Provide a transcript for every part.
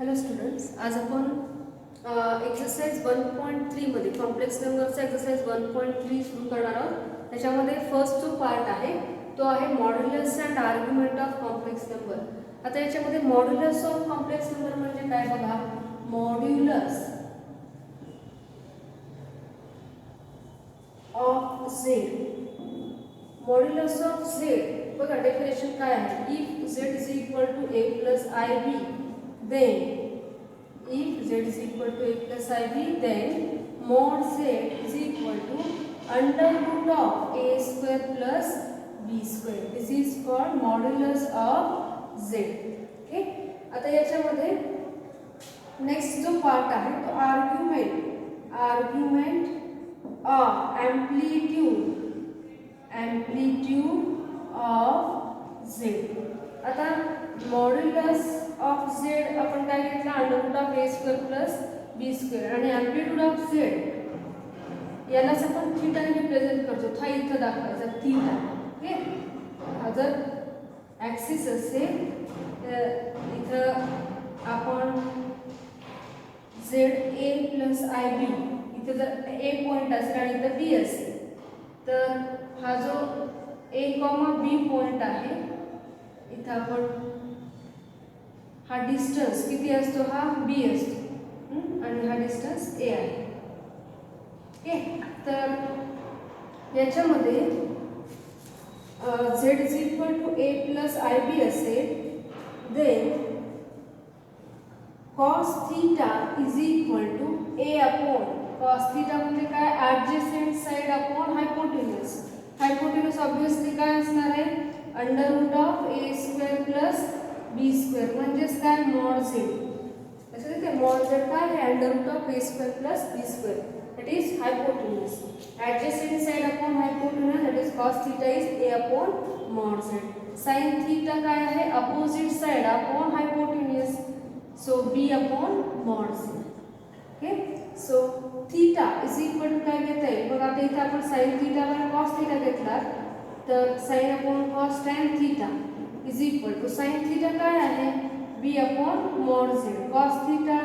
Hello students, आज आपण exercise 1.3 मध्ये कॉम्प्लेक्स नंबरचा एक्सरसाइज 1.3 सुरू करणार आहोत. त्याच्यामध्ये फर्स्ट जो पार्ट आहे तो आहे modulus and argument of complex number. आता याच्यामध्ये मॉड्युलस ऑफ कॉम्प्लेक्स नंबर म्हणजे काय बघा. Modulus of Z. Modulus of Z बघा डेफिनेशन काय आहे. If Z is equal to A plus I B, then if z is equal to a plus ib, then mod z is equal to under root of a square plus b square. This is called modulus of z. Okay. आता याच्यामध्ये next जो part आहे तो argument of amplitude of z. आता modulus of Z आपण काय घेतला, under root of A square plus B square, आणि एम्प्लिट्यूड ऑफ झेड यालाच आपण थीटाने रिप्रेझेंट करतो. हा इथं दाखवायचा थीटा. ओके. हा जर ॲक्सिस असेल तर इथं आपण Z A plus I B, इथं जर ए पॉईंट असेल आणि इथं बी असेल तर हा जो ए कॉमा बी पॉईंट आहे इथं आपण हा डिस्टन्स किती असतो, हा बी असतो आणि हा डिस्टन्स ए आहे. ओके. तर याच्यामध्ये z is equal to A plus I b असेल, then cos theta is equal to a upon cos theta म्हणजे काय, adjacent side upon hypotenuse. Hypotenuse obviously काय असणार आहे, under root of A square plus B square म्हणजेच काय, mod Z. लक्षात येते, मॉड झेड काय आहे, under root of A square plus B square, that is hypotenuse. Adjacent side upon hypotenuse, that is cos theta is a upon mod z. Sine theta काय आहे, opposite side upon hypotenuse, so b upon mod z. Okay. So theta is equal to काय घेता येईल बघा. आता इथे आपण sine theta वर कॉस थीटा घेतला तर sine upon cos tan theta is equal to sign theta काय आहे, b upon mod z. Cos theta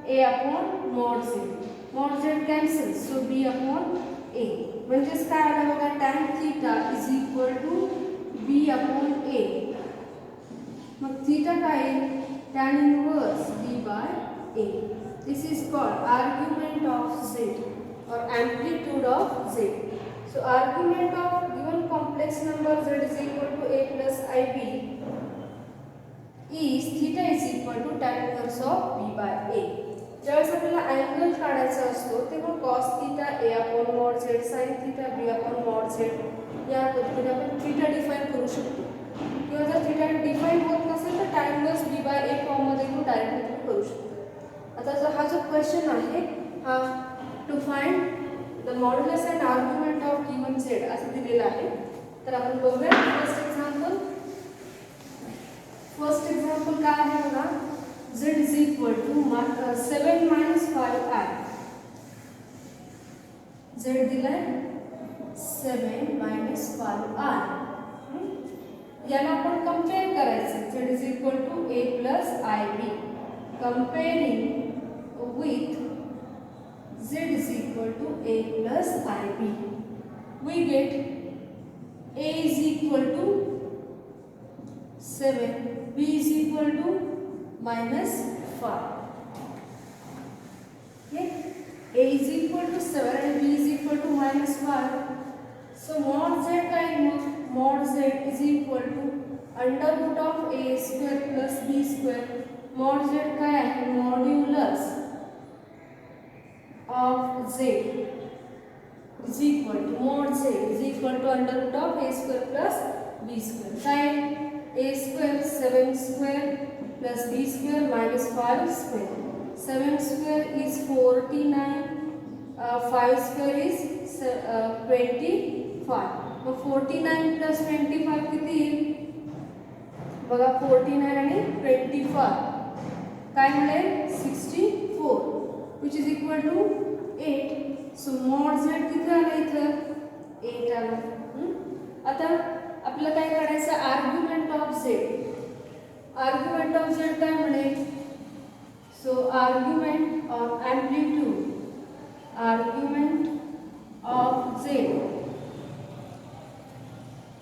a upon mod z. Mod z cancel, so b upon a. म्हणजेच काय आलं बघा, tan theta is equal to b upon a. मग theta काय, tan inverse B by a. This is called argument of z और amplitude of z. So argument of given complex number z is equal to a plus ib is theta is equal to tan inverse of b by a. ज्यावेळेस आपल्याला angle काढायचा असतो तेव्हा cos theta a upon mod z, sin theta b upon mod z या पद्धतीने आपण theta define करू शकतो. किंवा जर थीटा डिफाइन होत नसेल तर tan inverse b by a form मध्ये घेऊन डायरेक्टली करू शकतो. आता जो हा जो क्वेश्चन आहे हा to find the modulus and argument of given Z असं दिलेलं आहे. तर आपण बघूया फर्स्ट एक्झाम्पल. फर्स्ट एक्झाम्पल काय आहे बघा. Z is equal to 7 minus 5i. Z दिलाय 7 minus 5i. याला आपण कंपेअर करायचं. Z is equal to A plus I b. Comparing with z is equal to a plus ib. We get a is equal to 7, b is equal to minus 5. Okay? a is equal to 7 and b is equal to minus 5. So mod z काय, mod z is equal to under root of a square plus b square. mod z काय आहे, modulus of z is equal to mod z is equal to under root of a square plus b square. Sin a square 7 square plus b square minus 5 square. 7 square is 49, 5 square is 25. मग 49 plus 25 किती येईल बघा. 49 आणि 25 काय मिळेल, 64, which is equal to 8. So mod z किती आलं इथं, 8 आलं. आता आपल्याला काय करायचं, argument of z. Argument of z काय मिळेल,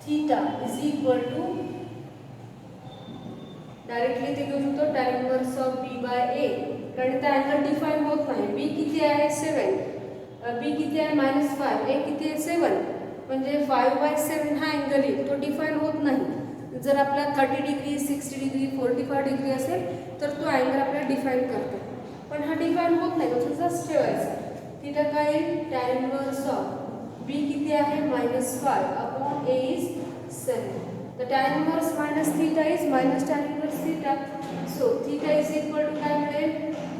theta is equal to directly ते घेऊ शकतो tan inverse of b by a, कारण ते अँगल डिफाइन होत नाही. b किती आहे 7, b किती आहे -5, a किती आहे 7, म्हणजे 5/7 हा अँगल आहे, तो डिफाइन होत नाही. जर आपला 30 डिग्री 60 डिग्री 45 डिग्री असेल तर तो अँगल आपल्याला डिफाइन करतो, पण हा डिफाइन होत नाही, तो तसाच ठेवायचा. थीटा काय येईल tan इनवर्स ऑफ b किती आहे -5 upon a is 7. The tan inverse minus theta is minus tan inverse theta. So theta is equal to काय मिळेल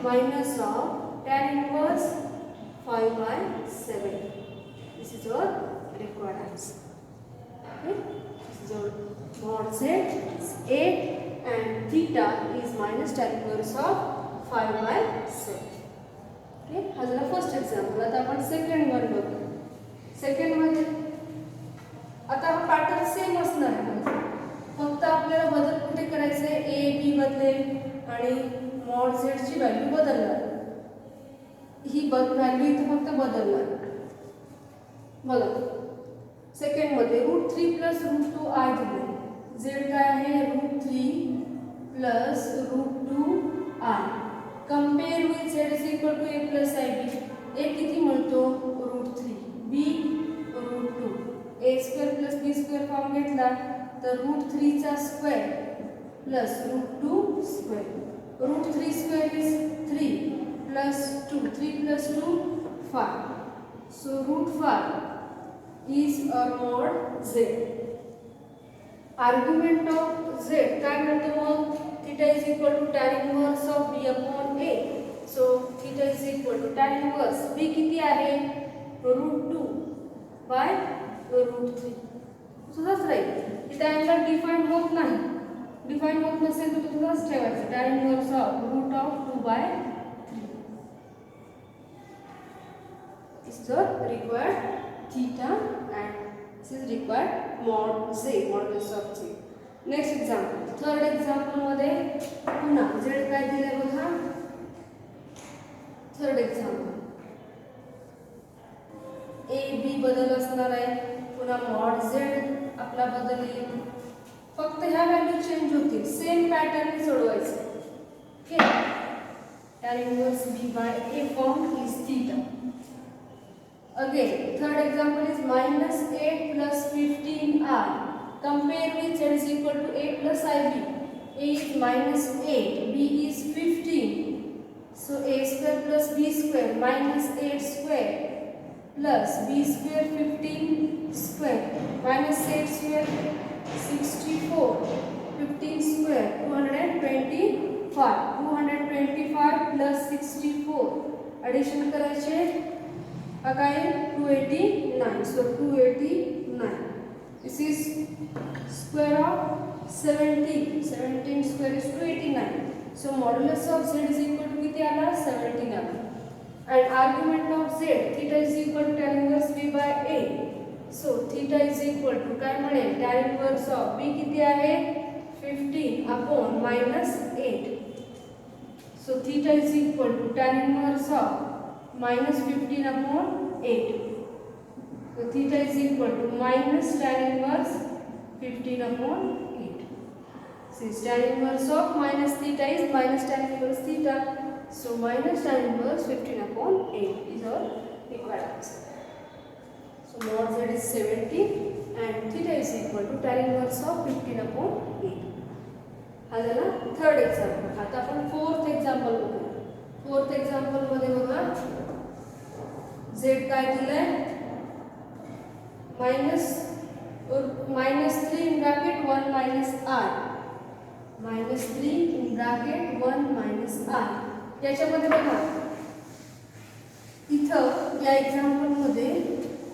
minus of tan inverse 5/7. This is our required answer. Okay, this is our mod z is 8 and theta is minus tan inverse of 5/7. Okay, हा झाला first example. आता आपण second one बघू. Second मध्ये आता हा पॅटर्न सेम असणार आहे, फक्त आपल्याला बदल कुठे करायचे, ए बी बदलेल आणि मॉड झेड ची व्हॅल्यू बदलणार. ही व्हॅल्यू इथे फक्त बदलणार. बघा सेकंड मध्ये √3 + √2i दिले. झेड काय आहे √3 + √2i. Compare with Z is equal to a + ib. a किती मिळतो √3, b √2. a² + b² फॉर्म घेतला तर √3 चा square plus √2 square. √3² is 3 + 2, 3 + 2 5. So √5 is our mod z. Argument of z काय म्हणतो मग, theta is equal to tan inverse of b upon a. So theta is equal to tan inverse b किती आहे √2 by √3. तसंच राहील. इथे angle define होत नाही, डिफाइन होत नसेल तर तसंच ठेवायचं tan inverse of √2/3 is the required theta and this is required mod z, modulus of z. Next example, third example मध्ये पुन्हा z काय दिले बघा. थर्ड एक्झाम्पल a b बदल असणार आहे, पुन्हा मॉड z आपला बदल येईल, फक्त ह्या व्हॅल्यू चेंज होतील. सेम पॅटर्न सोडवायचं. Okay, tan inverse b by a form is theta. Again, third example is -8 + 15i. Compare with z is equal to a + ib. a is -8, b is 15. So a² + b² -8² plus b² 15² -8² 64, 15² 225. 225 plus 64 addition करायचे काय 289. So 289. This is square of 17. 17 square is 289. So modulus of z is equal to किती आला 17 आला. And argument of z theta is equal to tan inverse b by a. So theta is equal to काय मिळेल tan inverse of b किती आहे 15 upon -8. So theta is equal to tan inverse of -15 upon 8. So theta is equal to minus tan inverse 15 upon 8. Since tan inverse of minus theta is minus tan inverse theta, so minus tan inverse 15 upon 8 is our required answer. So mod z is 70 and theta is equal to tan inverse of 15 upon 8. हा झाला third example. आता आपण fourth example बघूया. Fourth example मध्ये बघा z काय दिलंय -3 in bracket 1 minus i. -3 in bracket 1 minus i. याच्यामध्ये बघा इथं या एक्झाम्पल मध्ये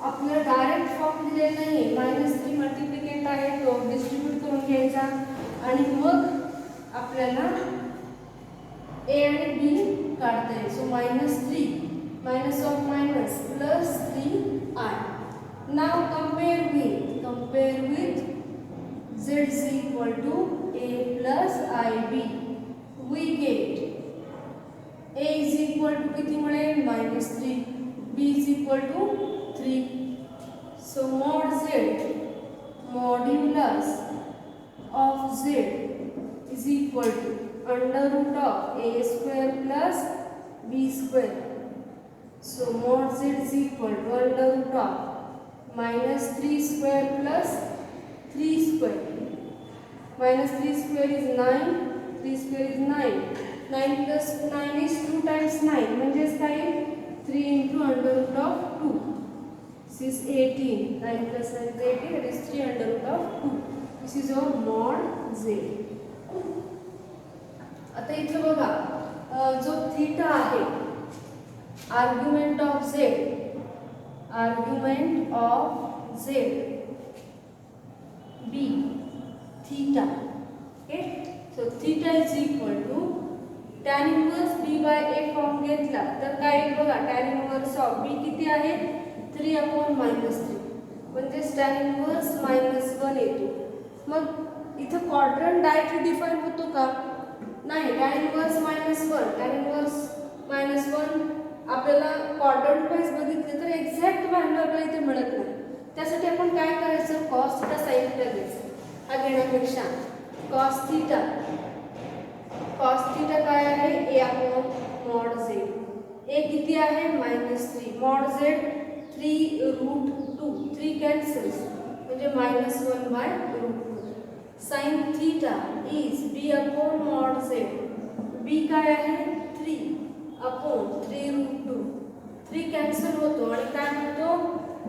आपल्याला डायरेक्ट फॉर्म दिलेला नाहीये. -3 मल्टिप्लिकेट आहे, तो डिस्ट्रीब्यूट करून घ्यायचा आणि मग आपल्याला a आणि b काढता येईल. So -3 minus of minus plus 3i. Now compare with z is equal to a plus ib. We get a is equal to किती मिळेल -3, b is equal to 3. So mod z mod equal to under root of a square plus b square. So mod z is equal to under root of minus 3 square plus 3 square. Minus 3 square is 9, 3 square is 9. 9 plus 9 is 2 times 9. म्हणजेच काय 3 into under root of 2. This is 18. 9 plus 9 is 18. That is 3 under root of 2. This is our mod z. आता इथे बघा जो theta आहे, argument of z, argument of z b theta. Okay, so theta is equal to tan inverse b by a form घेतला तर काय येईल बघा, tan inverse of b किती आहे 3 upon minus 3 म्हणजे tan inverse -1 येतो. मग इथं क्वाड्रंट डायरेक्टली डिफाइन होतो का? नाही. tan inverse -1, tan inverse -1 आपल्याला क्वाड्रंट वाइज बघितले तर एक्झॅक्ट व्हॅल्यू आपल्याला इथे मिळत नाही. त्यासाठी आपण काय करायचं, cos थीटा sin थीटा घ्यायचं. हा घेण्यापेक्षा cos थीटा काय आहे a upon mod z. a किती आहे -3 mod z 3 रूट 2, 3 कॅन्सल्स म्हणजे -1/√2. sin theta is b upon mod z. b काय आहे 3 अपॉन 3√2. 3 कॅन्सल होतो आणि काय होतो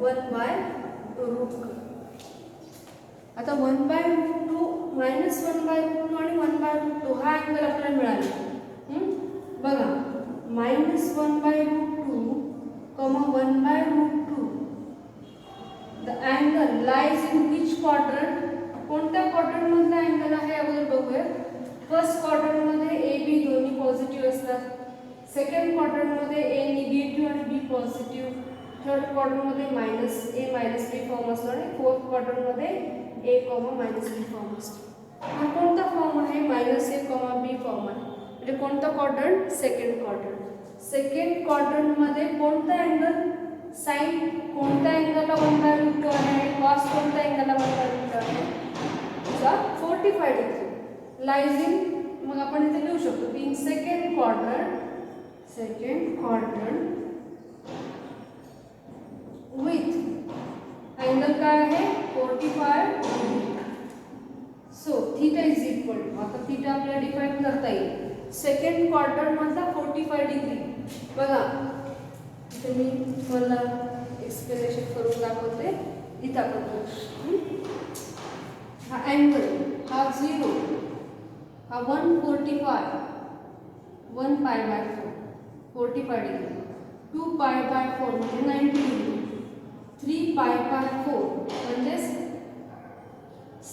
1/√2. आता 1/√2 -1/√2 आणि 1/√2 हा अँगल आपल्याला मिळाला. बघा -1/√2, 1/√2. The angle lies in which quadrant? कोणत्या क्वाड्रंट मधला अँगल आहे अगोदर बघूया. फर्स्ट क्वाड्रंट मध्ये ए बी दोन्ही पॉझिटिव्ह असतात. सेकंड क्वाड्रंट मध्ये ए निगेटिव्ह आणि बी पॉझिटिव्ह. थर्ड क्वाड्रंट मध्ये -a -b फॉर्म असतो आणि फोर्थ क्वाड्रंट मध्ये a, -b फॉर्म असतो. हा कोणता फॉर्म आहे? -a, b फॉर्म आहे. म्हणजे कोणता quadrant? Second quadrant. Second quadrant मध्ये कोणता अँगल? साइन कोणत्या अँगलला 1/√2 आहे? कॉस कोणत्या अँगलला 1/√2 आहे? 45 डिग्री लाइज इन. मग आपण इथे लिहू शकतो की in second quadrant with angle काय आहे 45 degree. So theta is equal to, आता थीटा आपल्याला डिफाइन करता येईल. सेकंड क्वाड्रंट मधला 45 डिग्री. बघा इथे मी तुम्हाला एक्सप्लेनेशन करून दाखवते. इथं आपण हा अँगल हा 0, हा 145, 1π/4, 45 डिग्री. 2π/4 म्हणजे 90 डिग्री. 3π/4 म्हणजे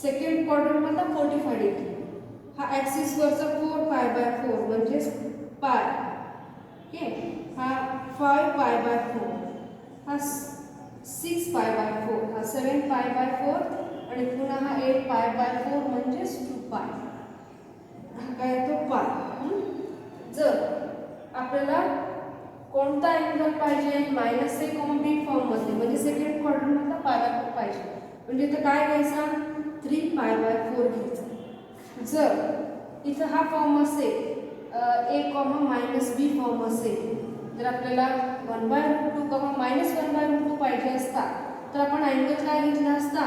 सेकंड क्वाड्रंट मधला 45 डिग्री. हा ऍक्सिस वरचा 4π/4 म्हणजे पाय. ओके, हा 5π/4, हा 6π/4, हा 7π/4 आणि पुन्हा हा 8π/4 म्हणजे 2π. हा काय तो पाय. जर आपल्याला कोणता अँगल पाहिजे -a, b फॉर्म मध्ये म्हणजे सेकंड क्वाड्रंट मधला π/4 पाहिजे. म्हणजे इथं काय घ्यायचा 3π/4 घ्यायचा. जर इथं हा फॉर्म असेल a, -b फॉर्म असेल, जर आपल्याला 1/√2, -1/√2 पाहिजे असता तर आपण अँगल काय घेतला असता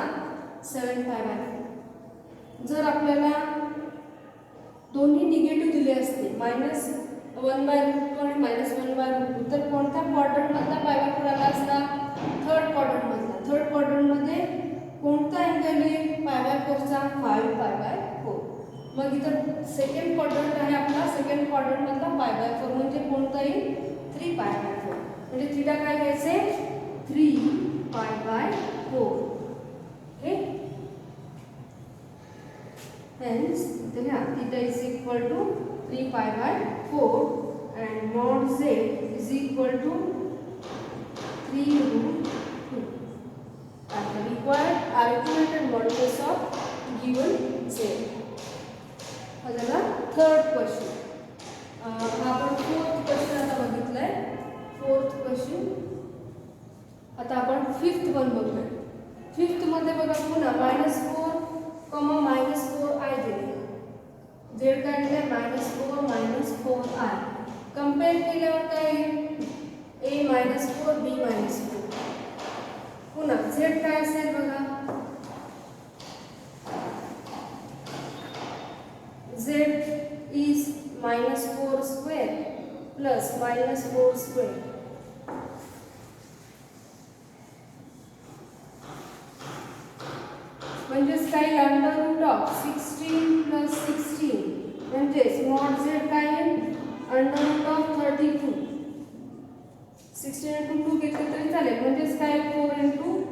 7π/4. जर आपल्याला दोन्ही निगेटिव्ह दिले असते -1/√2 आणि -1/√2 तर कोणत्या क्वाड्रंट मधला π/4 आला असता? थर्ड क्वाड्रंट मधला. थर्ड क्वाड्रंट मध्ये कोणता अँगल येईल π/4चा? 5π/4. मग इथं सेकंड क्वाड्रंट आहे आपला. सेकंड क्वाड्रंट मधला π/4 म्हणजे कोणता येईल 3π/4. म्हणजे थीटा काय घ्यायचे 3π/4. Okay, hence theta is equal to 3π/4 and mod z is equal to 3√2. And the required argument and modulus of given z. आता थर्ड क्वेश्चन. आपण फोर्थ क्वेश्चन आता बघितलाय. फोर्थ क्वेश्चन आता आपण फिफ्थ वन बघूया. फिफ्थ मध्ये बघा पुन्हा -4, -4 I दिले. झेड काय दिले -4 कंपेअर केल्यावर काय येईल a -4 b -4. पुन्हा झेड काय असेल बघा z is -4 square plus -4 square. म्हणजेच काय अंडर रूट ऑफ 16 प्लस 16 म्हणजेच मॉड z काय आहे अंडर रूट ऑफ 32. 16 * 2 घेतले तरी चालेल म्हणजेच काय 4 * रूट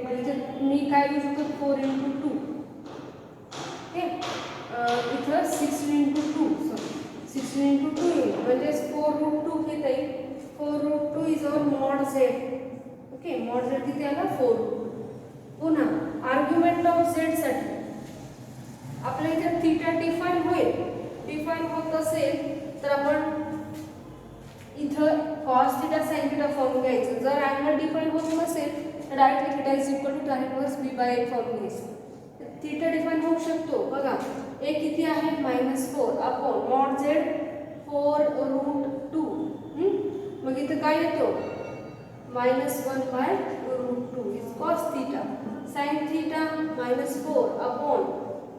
म्हणजे मी काय घेऊ शकतो 4 * 2. ओके इथं 16 * 2 सॉरी 16 * 2 येईल म्हणजेच 4 √ 2 घेता येईल. 4 √ 2 is our mod z. Okay mod z किती आला 4. पुन्हा आर्ग्युमेंट ऑफ z साठी आपल्या इथे थीटा डिफाइन होईल. डिफाइन होत असेल तर आपण इथं cos theta sin theta form घ्यायचं. जर अँगल डिफाइन होत नसेल तर directly theta is equal to tan inverse b/a form घ्यायचं. थीटा डिफाइन होऊ शकतो बघा a किती आहे -4 अपॉन मॉड z 4 √ 2. मग इथं काय येतो -1/√2 is cos theta. sin theta -4 upon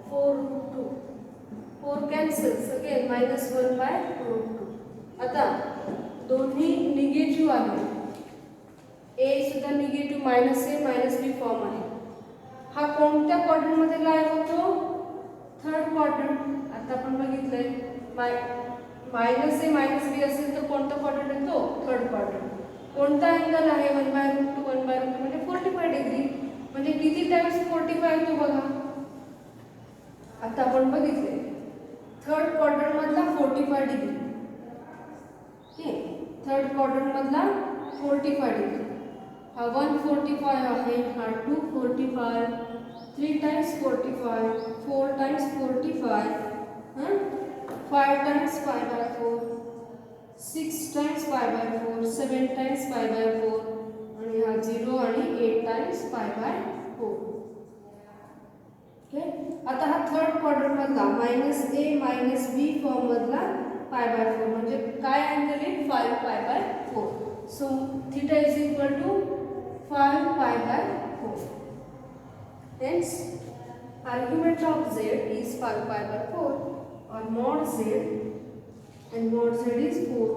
4 √ 2. 4 cancels again -1/√2. आता दोन्ही निगेटिव्ह आहे. a सुद्धा निगेटिव्ह -a -b फॉर्म आहे. हा कोणत्या क्वाड्रंट मध्ये लाय होतो थर्ड क्वाड्रंट. आता आपण बघितलंय -a -b असेल तर कोणता क्वाड्रंट येतो थर्ड क्वाड्रंट. कोणता अँगल आहे 1/√2 1/√2 म्हणजे 45 डिग्री. म्हणजे किती टाइम्स 45 येतो बघा. आता आपण बघितले थर्ड क्वाड्रंट मधला 45 डिग्री. ओके थर्ड क्वाड्रंट मधला 45 डिग्री. हा 145 आहे हा 245 3 times 45 4 times 45 5 times 5/4 6 times 5/4 7 times 5/4 आणि हा 0 आणि 8 टाइम्स 5/4. ओके आता हा थर्ड क्वाड्रंट मधला -a -b फॉर्म मधला 5/4 म्हणजे काय अँगल आहे 5π/4. So theta is equal to 5π/4. Hence argument of z is 5π/4 or mod z and mod z is 4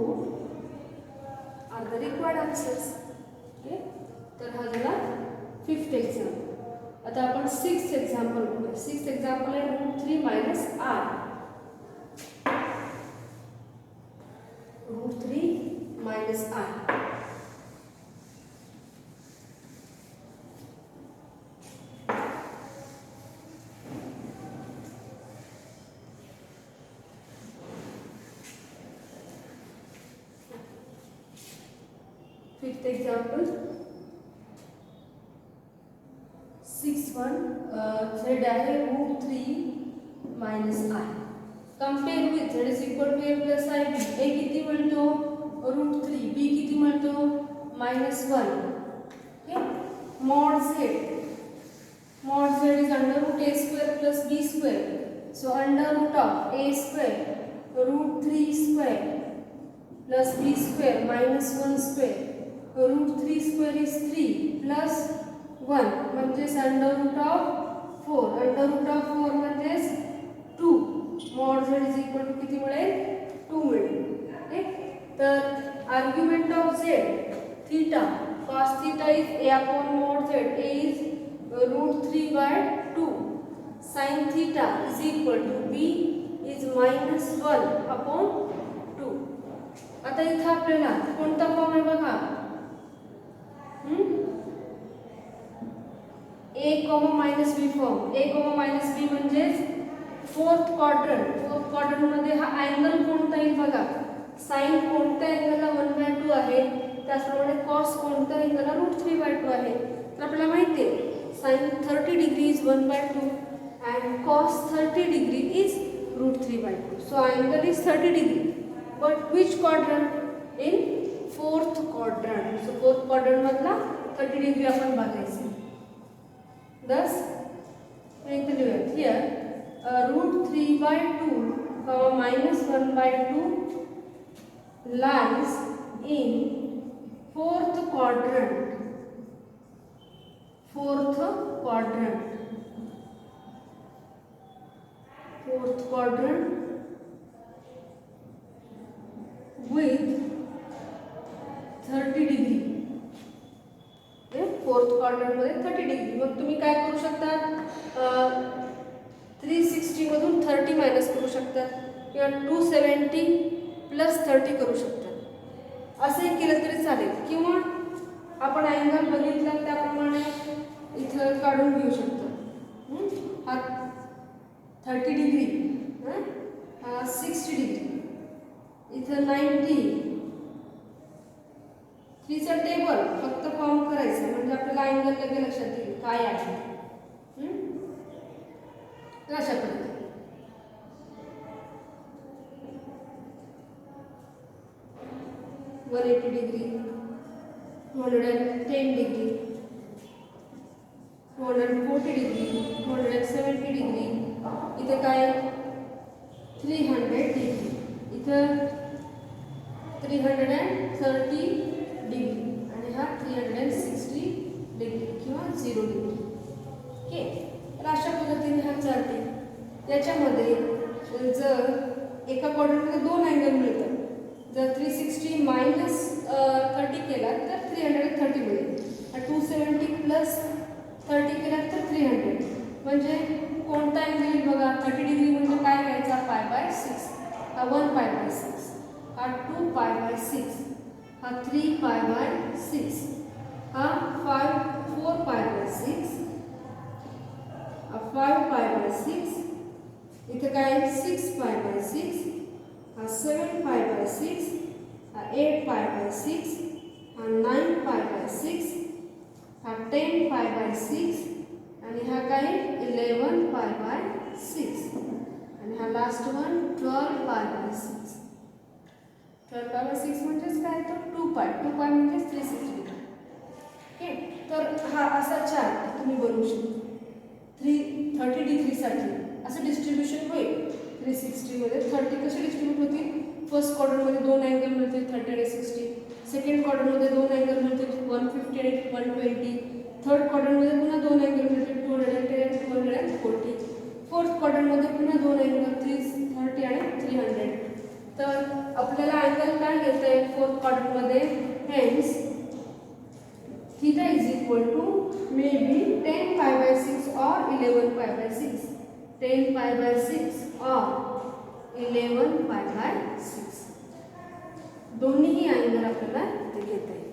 are the required answers. Okay तर हा झाला 5th एक्झाम्पल. आता आपण 6th एक्झाम्पल बघूया. 6th एक्झाम्पल आहे √3 - r. √3 - r. Fifth example 6(1) z आहे √3 - i. Compare with z is equal to a plus ib. a किती मिळतो √3 b किती मिळतो -1. Okay mod z is √a² plus b². So √a² √3² plus b² -1² √3² is 3 plus 1 म्हणजेच √4 म्हणजेच 2. mod z is equal to किती मिळेल 2 मिळेल. ओके तर argument of z theta cos theta is a upon mod z. a is √3/2. sin theta is equal to b is -1 upon 2. आता इथे आपल्याला कोणता फॉर्म आहे बघा a, -b form. a, -b म्हणजेच फोर्थ क्वाड्रंट मध्ये हा अँगल कोणता येईल बघा. साइन कोणत्या अँगलला 1/2 आहे त्याचप्रमाणे कॉस कोणत्या अँगलला √3/2 आहे. तर आपल्याला माहिती आहे sine 30 degree is 1/2 and cos 30 degree is √3/2. So angle is 30 degree. But which quadrant? In fourth quadrant. So fourth quadrant मधला 30 डिग्री आपण बघायचे. Thus, here root 3 by 2 minus 1 by 2 lies in fourth quadrant. Fourth quadrant with 30 degree. Fourth quadrant मध्ये 30 degree. मग तुम्ही काय करू शकता, 360 मधून 30 मायनस करू शकता किंवा 270 प्लस 30 करू शकता. असे केलं तरी चालेल किंवा आपण अँगल बघितला त्याप्रमाणे इथं काढून घेऊ शकतो. हा 30 डिग्री, हा 60 डिग्री, इथं 90. 3 चा टेबल फक्त फॉर्म करायचं म्हणजे आपल्याला अँगल लगेच लक्षात येईल काय आहे. अशा पद्धतीने 180 डिग्री, 110 डिग्री, 140 डिग्री, 170 डिग्री, इथे काय 300 डिग्री, इथं 330 डिग्री आणि हा 360 डिग्री किंवा 0 डिग्री. ओके, तर अशा पद्धतीने हा चार्ट आहे. त्याच्यामध्ये जर एका क्वाड्रंटमध्ये 2 अँगल मिळतात. जर 360 मायनस 30 केला तर 330 मिळेल. 270 प्लस 30 केला तर 300. म्हणजे कोणता अँगल येईल बघा. 30 डिग्री म्हणजे काय घ्यायचा, पाय बाय 6. हा 1 पाय बाय 6, हा 2 पाय बाय 6, हा 3 पाय बाय 6, हा 4 पाय बाय 6, हा 5 पाय बाय 6, इथे काय 6 पाय बाय 6, हा 7 पाय बाय 6, हा 8 पाय बाय 6, हा 9 पाय बाय 6, हा 10 पाय बाय 6 आणि हा काय 11 पाय बाय 6 आणि हा last one 12 pi by 6. 12 pi by 6 म्हणजेच काय, तो 2 पाय म्हणजे 360. ओके, तर हा असा चार्ट तुम्ही बनवू शकता. 30 डिग्रीसाठी असं डिस्ट्रीब्युशन होईल. 360 मध्ये 30 कसे डिस्ट्रीब्यूट होतील. फर्स्ट क्वाड्रंटमध्ये 2 अँगल मिळतील 30 आणि 60. सेकंड क्वाड्रंटमध्ये 2 अँगल मिळतील 150 आणि 120. थर्ड क्वाड्रंटमध्ये पुन्हा 2 अँगल मिळतील 210 आणि 240. फोर्थ क्वाड्रंटमध्ये पुन्हा 2 अँगल 330 आणि 300. तर आपल्याला अँगल काय घेता येईल फोर्थ क्वाड्रंटमध्ये. Hence theta is equal to may be 10 pi bye 6 और 11 पाय बाय 6. 10 पाय बाय 6 और 11 पाय बाय 6. दोन्हीही अँगल आपल्याला इथे घेता येईल.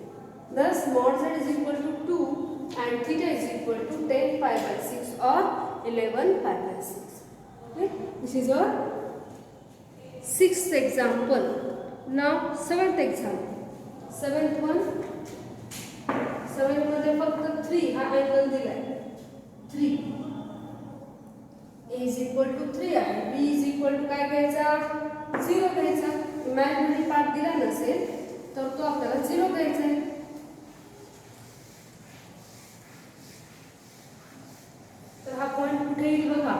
Thus mod z is equal to 2 and theta is equal to 10 pi by 6 or 11 pi by 6. Okay? This is our 6th example. Now 7th example. 7th one. 7 मध्ये फक्त 3 हा angle दिलाय. 3 a is equal to 3 आहे. b is equal to काय घ्यायचा, 0 घ्यायचा. Imaginary part दिला नसेल तर तो आपल्याला 0 घ्यायचा आहे. तर हा पॉइंट कुठे येईल बघा.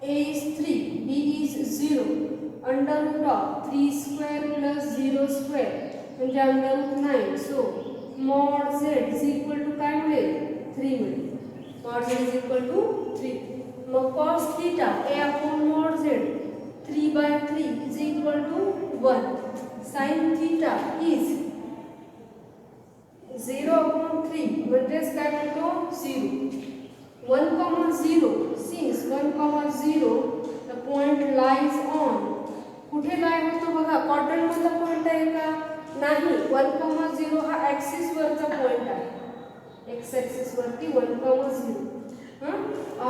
a is 3, b is 0, under root of 3 square प्लस 0 स्क्वेअर म्हणजे under root 9. So mod z is equal to काय मिळेल, 3 मिळेल. Mod z is equal to 3. मग cos थीटा a अपॉन mod z 3 by 3 is equal to 1. sin theta is 0 upon 3 म्हणजेच काय म्हणतो 0. 1,0 since 1,0 the point lies on. कुठे लाय होतो बघा, क्वाड्रंट मधला पॉइंट आहे का, नाही. 1,0 हा ऍक्सिस वरचा पॉइंट आहे. एक्स ऍक्सिस वरती 1,0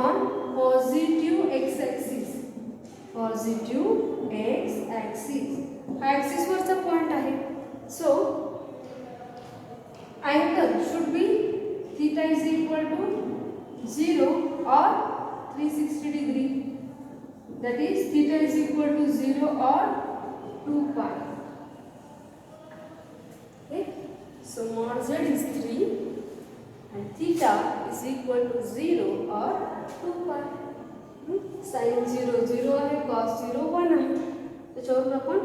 on positive x axis. Positive x axis हा ऍक्सिस वरचा पॉइंट आहे. So angle should be theta is equal to 0 or 360 degree. That is theta is equal to 0 or 2 pi. Okay. So mod z is 3 and theta is equal to 0 or 2 pi. Sin 0 0 आहे, cos 0 1 आहे. त्याच्यावरून आपण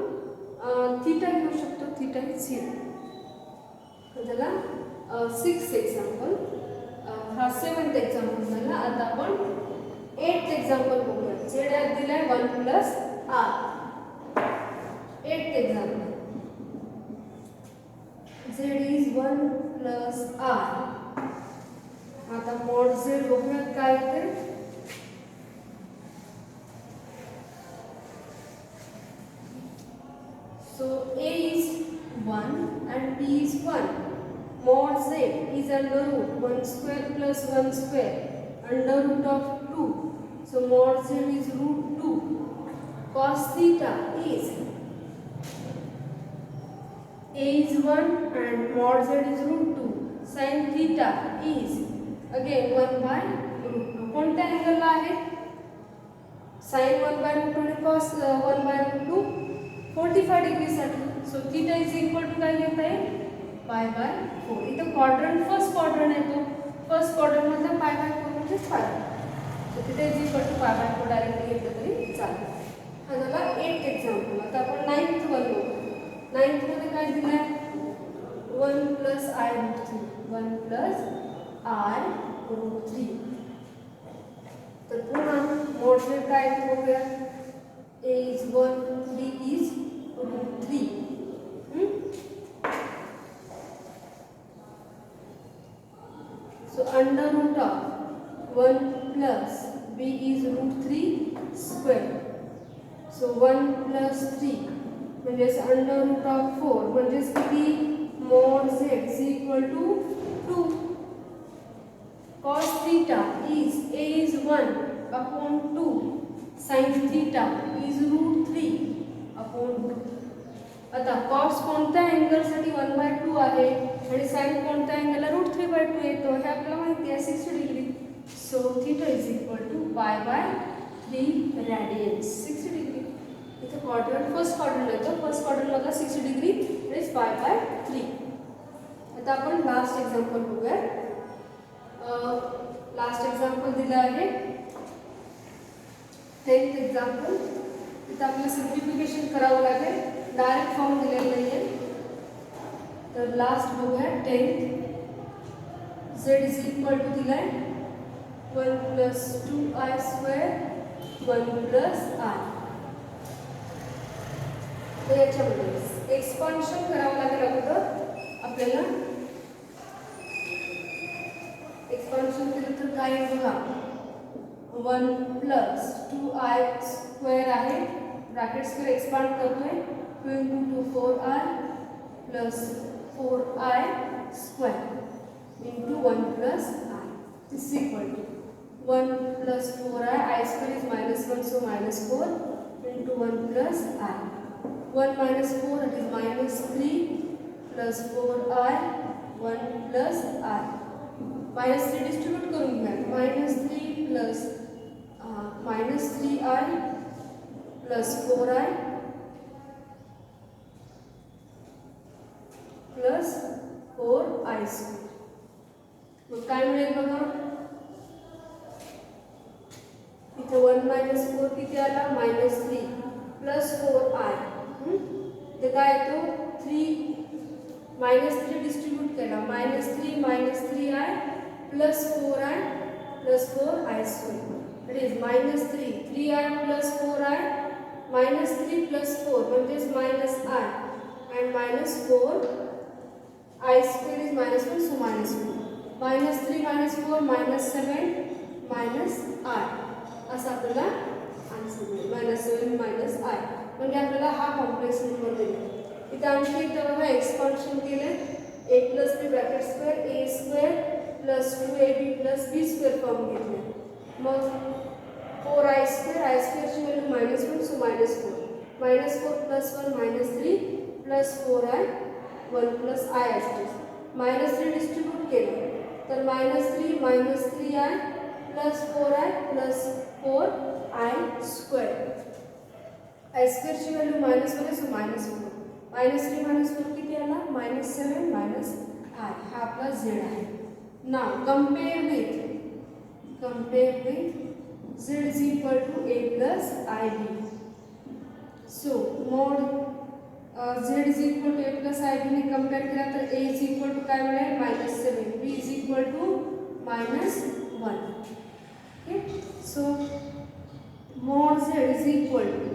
theta घेऊ शकतो. Theta is 0. तर त्याला 6th example, हा 7th example झाला. आता आपण 8th एक्झाम्पल बघूया. z यात दिलाय 1 plus r. 8th example z is 1 plus r. आता mod z बघूया काय येते. So a is 1 and b is 1. Mod z is under root 1 square plus 1 square under root of 2. So mod z is root 2. Cos theta is a is 1 and mod z is root 2. Sin theta is again 1 by root 2. कोणत्या अँगलला आहे? sin 1 by root 2 आणि cos 1 by root 2 45 degree साठी. So theta is equal to काय घेता येईल? Pi by 4. इथं quadrant first quadrant येतो. First quadrant मधला पाय बाय 4 म्हणजे 5. So theta is equal to pi by 4 directly घेतलं तरी चालेल. हा झाला 8th एक्झाम्पल. आता आपण 9th वर बघू. 9th मध्ये काय दिलंय? 1 plus i root 3. 1 plus i root 3. तर पुन्हा मोड z काय आहे बघूया. a is 1, b is root 3. So under root of 1 plus b is root 3 square. So 1 plus 3 म्हणजेच under root of 4 म्हणजेच किती? mod z is equal to 2. Cos theta is a is 1 upon 2. sin theta is root 3 upon 2. आता cos कोणत्या angle साठी 1 by 2 आहे आणि sin कोणत्या अँगलला route 3 by 2 येतो हे आपल्याला माहिती आहे 60 degree. So theta is equal to pi by 3 radians. 60 degree. इथे क्वाड्रंट फर्स्ट क्वाड्रंट येतो. फर्स्ट क्वाड्रंट मधला 60 डिग्री इज पाय बाय 3. आता आपण लास्ट एक्झाम्पल बघूया. लास्ट एक्झाम्पल दिलं आहे 10th एक्झाम्पल. इथं आपल्याला सिम्प्लिफिकेशन करावं लागेल. डायरेक्ट फॉर्म दिलेला नाही आहे. तर लास्ट बघूया 10th. z is equal to दिलाय 1 plus 2i square 1 plus i. तर याच्यामध्ये एक्सपान्शन करावं लागेल अगोदर आपल्याला. एक्सपान्शन केलं तर काय आहे बघा. 1 प्लस 2i स्क्वेअर आहे. ब्रॅकेट स्क्वेअर एक्सपांड करतोय. 2 into 2 4i plus 4i square into 1 plus i is equal to 1 plus 4i. I square is minus 1, so minus 4 into 1 plus i. 1 minus 4 it is minus 3 plus 4i 1 plus i. minus 3 distribute करून घ्या. minus 3 plus minus 3i plus 4i plus 4i square. मग काय मिळेल बघा. इथे 1 minus 4 किती आला? minus 3 plus 4i. ते काय येतो 3 minus 3 डिस्ट्रीब्यूट केला. minus 3i plus 4i plus 4i square. It is minus 3i plus 4i minus 3 plus 4 म्हणजेच minus i and minus 4i square is minus 1, so minus 1. minus 3 minus 4 minus 7 minus i असा आपल्याला answer मिळेल. minus 7 minus i म्हणजे आपल्याला हा complex number मिळेल. इथे आणखी एकदा बघा एक्सपान्शन केले. a plus b bracket square a square plus 2ab plus b square form घेतले. मग 4i स्क्वेअर ची value minus 1, so minus 4. minus 4 plus 1 minus 3 plus 4i 1 plus i असते. minus 3 डिस्ट्रीब्यूट केलं तर minus 3i plus 4i plus 4i square. i square ची value minus 1 आहे, so minus 4. minus 3 minus 4 किती आला? minus 7 minus आय हा आपला Z आहे. नाव compare with Z is equal to A plus I B. So mod Z is equal to A plus I बीने compare केला तर ए इज इक्वल टू काय मिळेल -7, B is equal to -1. Okay. So mod Z is equal to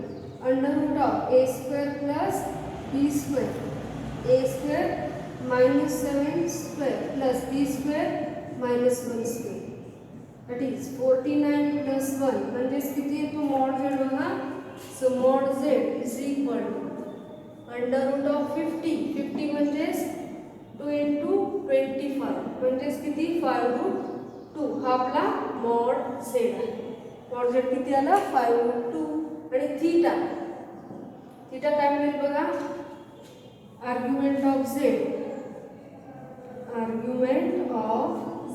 under root of A square plus B square, A square -7 square plus B square -1 square. That is 49 plus 1 म्हणजेच किती येतो mod z बघा. So mod Z is equal to under root of 50 म्हणजेच 2 into 25 म्हणजेच किती 5√2 हा आपला mod Z आहे. मॉड झेड किती आला 5√2. आणि थीटा काय मिळेल बघा. Argument of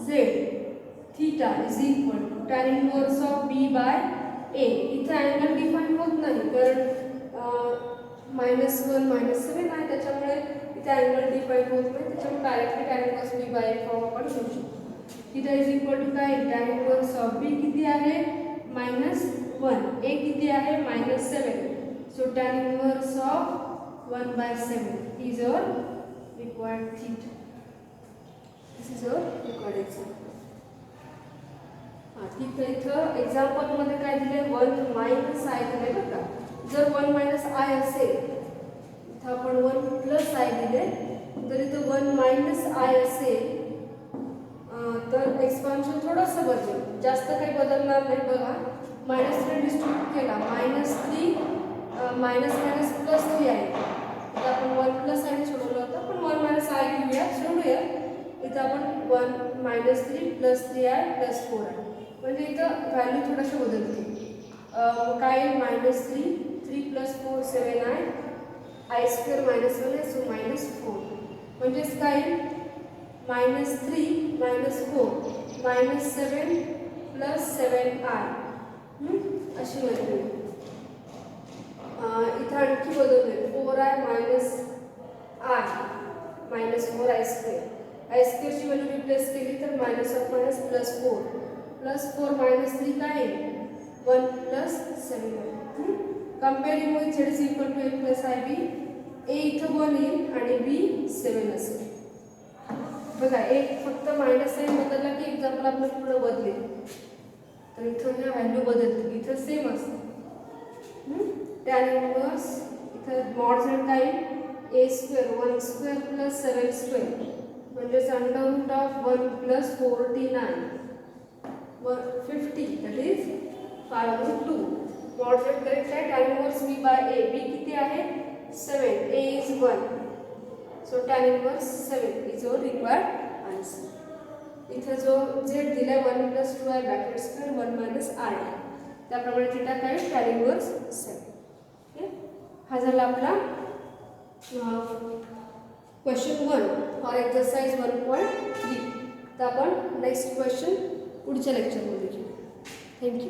Z theta is equal to tan inverse of B by A. इथं अँगल डिफाईन होत नाही कारण -1 -7 आहे त्याच्यामुळे इथे अँगल डिफाईन होत नाही. त्याच्यामुळे directly tan inverse B by A form आपण घेऊ शकतो. थीटा इज इक्वल टू काय tan इनवर्स ऑफ बी किती आहे -1, ए किती आहे -7. So tan inverse of 1/7 is our required theta. This is our required example. ठीक आहे. इथं एक्झाम्पलमध्ये काय दिले 1 मायनस आय दिले बरं का. जर 1 मायनस आय असेल इथं आपण 1 प्लस आय दिले तर इथं 1 मायनस आय असेल तर एक्सपान्शन थोडंसं बदलेल, जास्त काही बदलणार नाही. बघा -3 डिस्ट्रीब्यूट केला -3 मायनस +3 आहे. इथं आपण 1 प्लस आय सोडवलं होतं पण 1 मायनस आय घेऊया सोडूया. इथं आपण 1 -3 +3i +4 आहे म्हणजे इथं व्हॅल्यू थोडीशी बदलते. काय -3 3 + 4 7i आय स्क्वेअर -1 आहे सो -4 म्हणजेच काय -3 -4 -7 + 7i अशी बदलली. इथं आणखी बदलले 4i - 4i स्क्वेअर. आय स्क्वेअरची व्हॅल्यू रिप्लेस केली तर -4 +4 काय 1 + 7. Comparing with Z is equal to A plus I B. A इथं 1 येईल आणि बी 7 असेल. बघा एक फक्त -साइन बदलला की एक्झाम्पल आपलं पूर्ण बदलेल. तर इथं ह्या व्हॅल्यू बदलतील, इथं सेम असते. tan इनवर्स इथं मॉड झेड काय A square 1 square plus 7 square म्हणजेच under root of 1 + 49 50 that is 5√2. Mod Z correct आहे. tan inverse B by A, B किती आहे 7, A is 1 so tan inverse 7 is our required answer. इथं जो Z दिलाय 1 + 2i bracket square 1 - I त्याप्रमाणे theta काय tan inverse 7. Okay. हा झाला आपला क्वेश्चन 1 फॉर एक्सरसाइज 1.3. तर आपण नेक्स्ट क्वेश्चन पुढच्या लेक्चरमध्ये घेऊ. थँक्यू.